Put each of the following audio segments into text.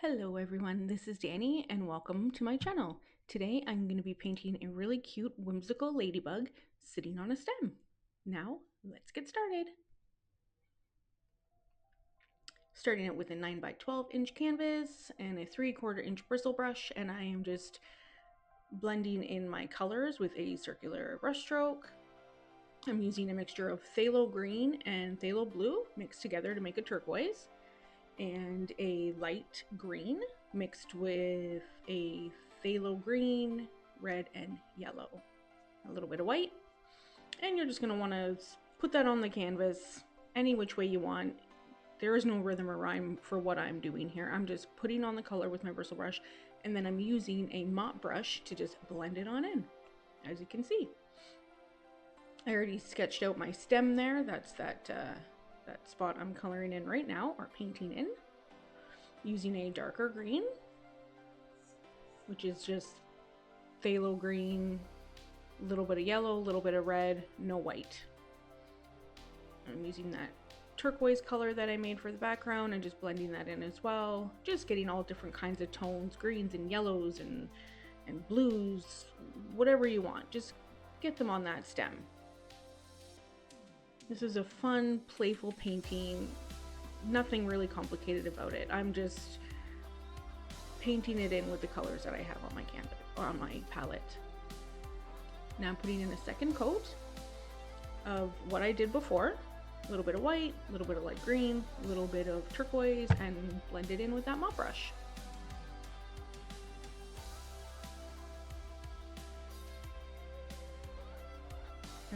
Hello everyone, this is Danny and welcome to my channel. Today I'm going to be painting a really cute whimsical ladybug sitting on a stem. Now let's get started. Starting it with a 9 by 12 inch canvas and a 3/4 inch bristle brush, and I am just blending in my colors with a circular brush stroke. I'm using a mixture of Phthalo Green and Phthalo Blue mixed together to make a turquoise, and a light green mixed with a phthalo green, red, and yellow. A little bit of white. And you're just going to want to put that on the canvas any which way you want. There is no rhythm or rhyme for what I'm doing here. I'm just putting on the color with my bristle brush, and then I'm using a mop brush to just blend it on in, as you can see. I already sketched out my stem there. That's that spot I'm coloring in right now, or painting in, using a darker green, which is just phthalo green, a little bit of yellow, a little bit of red, no white. I'm using that turquoise color that I made for the background and just blending that in as well. Just getting all different kinds of tones, greens and yellows and blues, whatever you want. Just get them on that stem. This is a fun, playful painting. Nothing really complicated about it. I'm just painting it in with the colors that I have on my canvas, or on my palette. Now I'm putting in a second coat of what I did before. A little bit of white, a little bit of light green, a little bit of turquoise, and blend it in with that mop brush.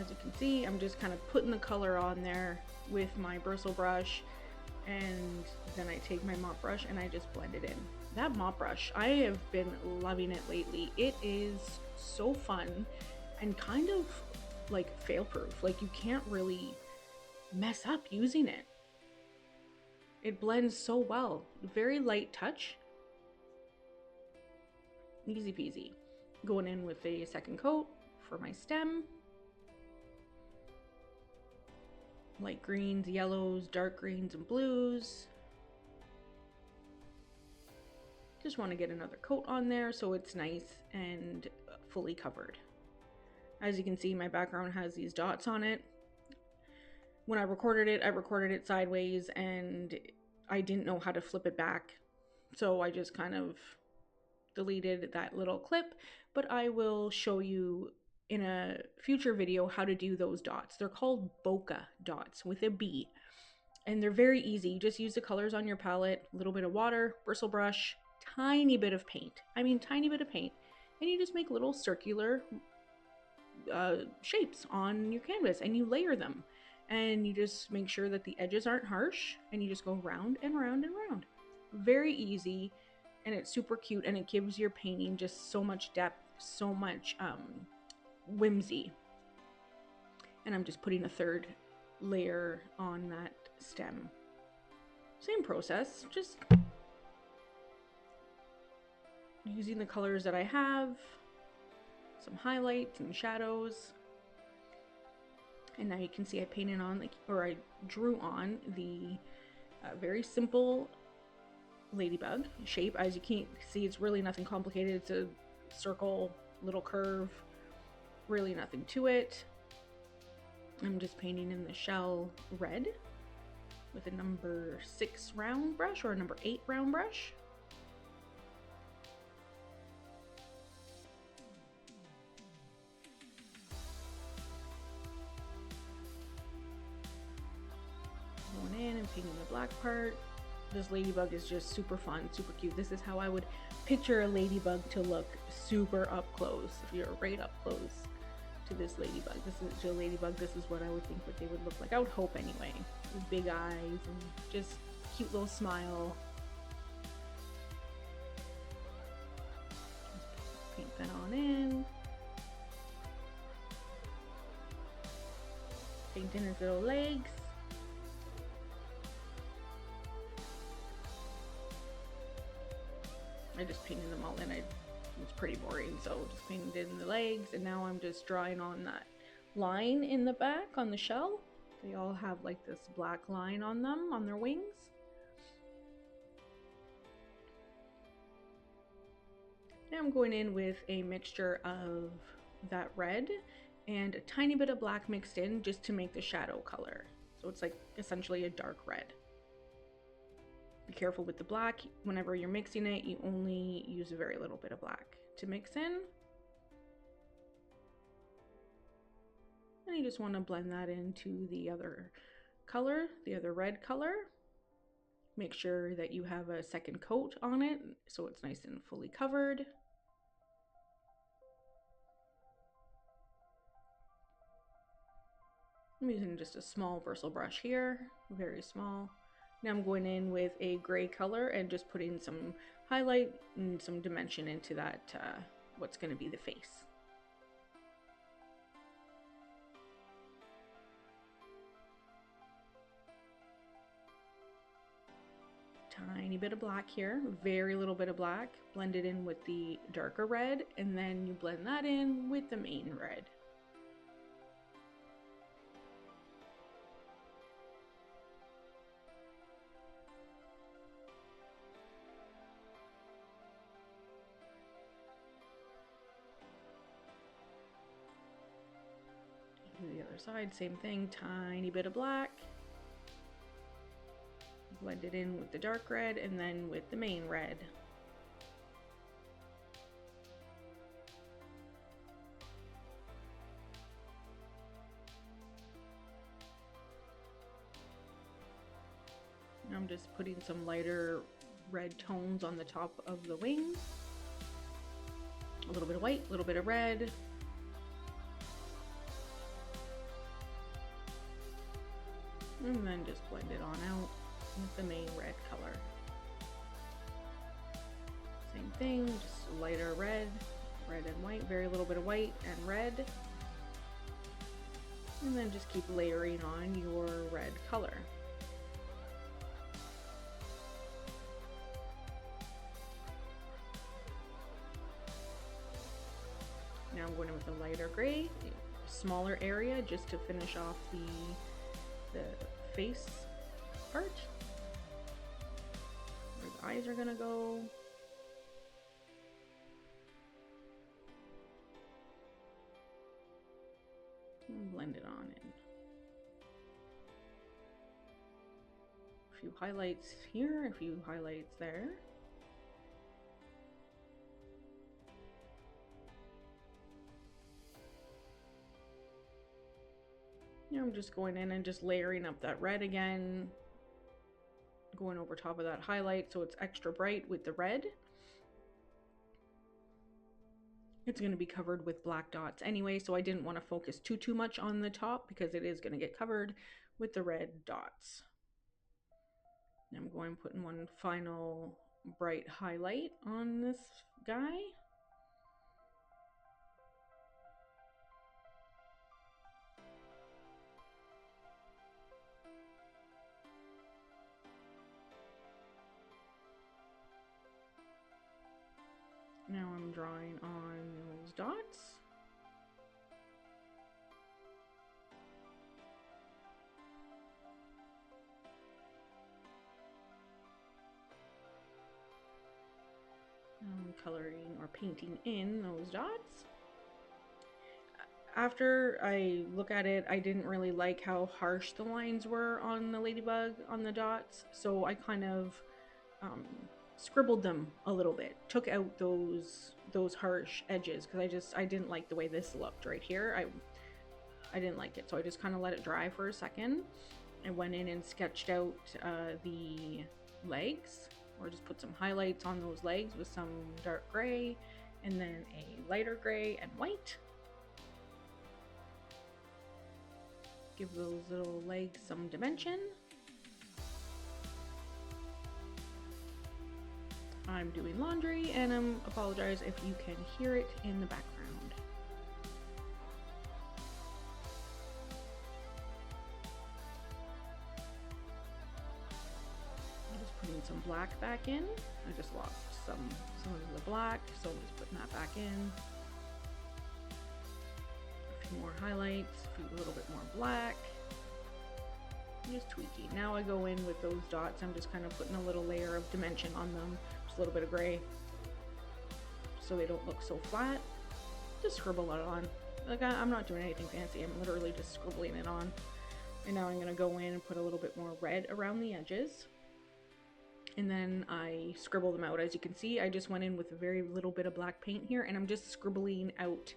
As you can see, I'm just kind of putting the color on there with my bristle brush, and then I take my mop brush and I just blend it in. That mop brush, I have been loving it lately. It is so fun and kind of like fail-proof. Like, you can't really mess up using it. It blends so well. Very light touch. Easy peasy. Going in with a second coat for my stem. Light greens, yellows, dark greens, and blues. Just want to get another coat on there so it's nice and fully covered. As you can see, my background has these dots on it. When I recorded it sideways, and I didn't know how to flip it back, so I just kind of deleted that little clip, but I will show you in a future video how to do those dots. They're called bokeh dots with a B, and they're very easy. You just use the colors on your palette, a little bit of water, bristle brush, tiny bit of paint. I mean, tiny bit of paint. And you just make little circular shapes on your canvas, and you layer them. And you just make sure that the edges aren't harsh, and you just go round and round and round. Very easy, and it's super cute, and it gives your painting just so much depth, so much whimsy. And I'm just putting a third layer on that stem. Same process, just using the colors that I have, some highlights and shadows. And now you can see I painted on, I drew on the very simple ladybug shape. As you can see, it's really nothing complicated. It's a circle, little curve, really nothing to it. I'm just painting in the shell red with a number 6 round brush, or a number 8 round brush. Going in and painting the black part. This ladybug is just super fun, super cute. This is how I would picture a ladybug to look, super up close. If you're right up close to this ladybug, this is what I would think that they would look like. I would hope anyway, with big eyes and just cute little smile. Paint that on in. Paint in his little legs. I just painted them all in. It was pretty boring, so just painted in the legs, and now I'm just drawing on that line in the back on the shell. They all have like this black line on them, on their wings. Now I'm going in with a mixture of that red and a tiny bit of black mixed in just to make the shadow color. So it's like essentially a dark red. Be careful with the black. Whenever you're mixing it, you only use a very little bit of black to mix in. And you just want to blend that into the other color, the other red color. Make sure that you have a second coat on it so it's nice and fully covered. I'm using just a small bristle brush here, very small. Now I'm going in with a gray color and just putting some highlight and some dimension into that, what's going to be the face. Tiny bit of black here, very little bit of black, blend it in with the darker red, and then you blend that in with the main red. Do the other side, same thing, tiny bit of black. Blend it in with the dark red and then with the main red. Now I'm just putting some lighter red tones on the top of the wings. A little bit of white, a little bit of red. And then just blend it on out with the main red color. Same thing, just a lighter red, red and white, very little bit of white and red. And then just keep layering on your red color. Now I'm going in with a lighter gray, smaller area just to finish off the face part. Where the eyes are gonna go. And blend it on in. A few highlights here, a few highlights there. Now I'm just going in and just layering up that red again, going over top of that highlight so it's extra bright with the red. It's going to be covered with black dots anyway, so I didn't want to focus too much on the top because it is going to get covered with the red dots. Now I'm going putting one final bright highlight on this guy. Now I'm drawing on those dots. I'm coloring or painting in those dots. After I look at it, I didn't really like how harsh the lines were on the ladybug, on the dots, so I kind of scribbled them a little bit, took out those harsh edges because I didn't like the way this looked right here. I didn't like it, so I just kind of let it dry for a second. I went in and sketched out the legs, or just put some highlights on those legs with some dark gray and then a lighter gray and white. Give those little legs some dimension. I'm doing laundry, and I apologize if you can hear it in the background. I'm just putting some black back in. I just lost some of the black, so I'm just putting that back in. A few more highlights, a little bit more black. Just tweaking. Now I go in with those dots. I'm just kind of putting a little layer of dimension on them. Just a little bit of gray. so they don't look so flat. Just scribble it on. Like, I'm not doing anything fancy. I'm literally just scribbling it on. And now I'm going to go in and put a little bit more red around the edges. And then I scribble them out. As you can see, I just went in with a very little bit of black paint here, and I'm just scribbling out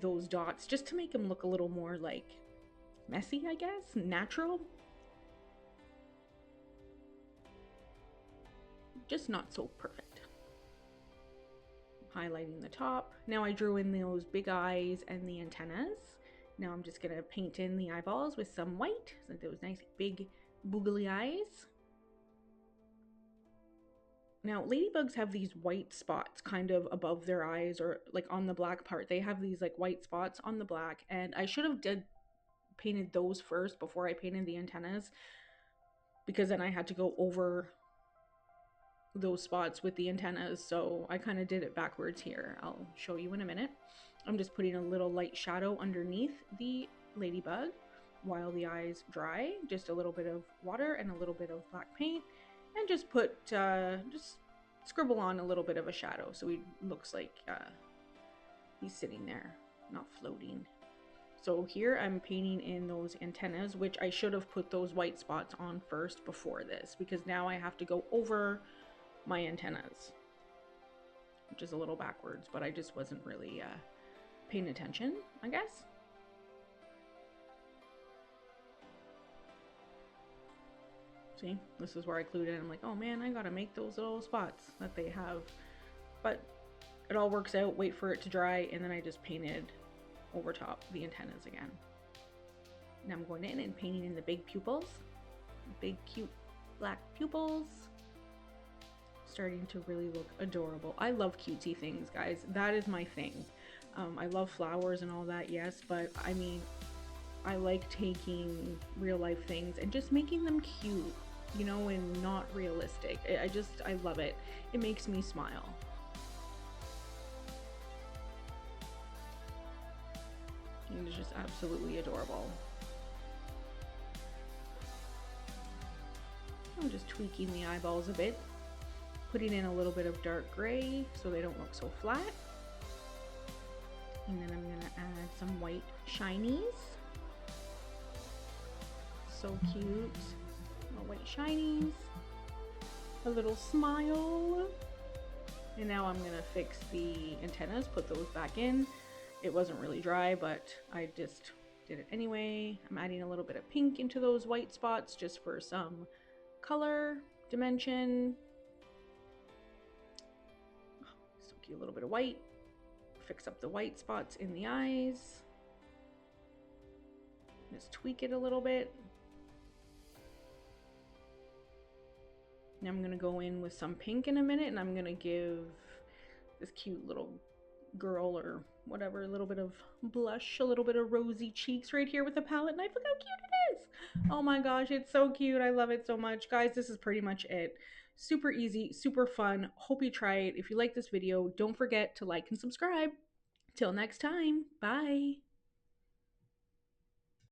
those dots just to make them look a little more like messy, I guess, natural. Just not so perfect. Highlighting the top. Now I drew in those big eyes and the antennas. Now I'm just gonna paint in the eyeballs with some white, so those nice big boogly eyes. Now ladybugs have these white spots kind of above their eyes, or like on the black part. They have these like white spots on the black, and I should have painted those first before I painted the antennas, because then I had to go over those spots with the antennas, so I kind of did it backwards here. I'll show you in a minute. I'm just putting a little light shadow underneath the ladybug while the eyes dry. Just a little bit of water and a little bit of black paint, and just just scribble on a little bit of a shadow so he looks like he's sitting there, not floating. So here I'm painting in those antennas, which I should have put those white spots on first before this, because now I have to go over my antennas, which is a little backwards, but I just wasn't really paying attention, I guess. See, this is where I clued in. I'm like, oh man, I gotta make those little spots that they have, but it all works out. Wait for it to dry, and then I just painted over top the antennas again. Now I'm going in and painting in the big pupils, big cute black pupils. Starting to really look adorable. I love cutesy things, guys. That is my thing. I love flowers and all that, yes, but I mean, I like taking real life things and just making them cute, you know, and not realistic. I love it. It makes me smile. And it's just absolutely adorable. I'm just tweaking the eyeballs a bit, putting in a little bit of dark gray so they don't look so flat. And then I'm gonna add some white shinies. So cute. Little white shinies. A little smile. And now I'm gonna fix the antennas, put those back in. It wasn't really dry, but I just did it anyway. I'm adding a little bit of pink into those white spots just for some color, dimension. So cute, a little bit of white. Fix up the white spots in the eyes. Just tweak it a little bit. Now I'm gonna go in with some pink in a minute, and I'm gonna give this cute little girl or whatever a little bit of blush, a little bit of rosy cheeks right here with a palette knife. Look how cute it is. Oh my gosh, it's so cute. I love it so much. Guys, this is pretty much it. Super easy, super fun. Hope you try it. If you like this video, don't forget to like and subscribe. Till next time, bye.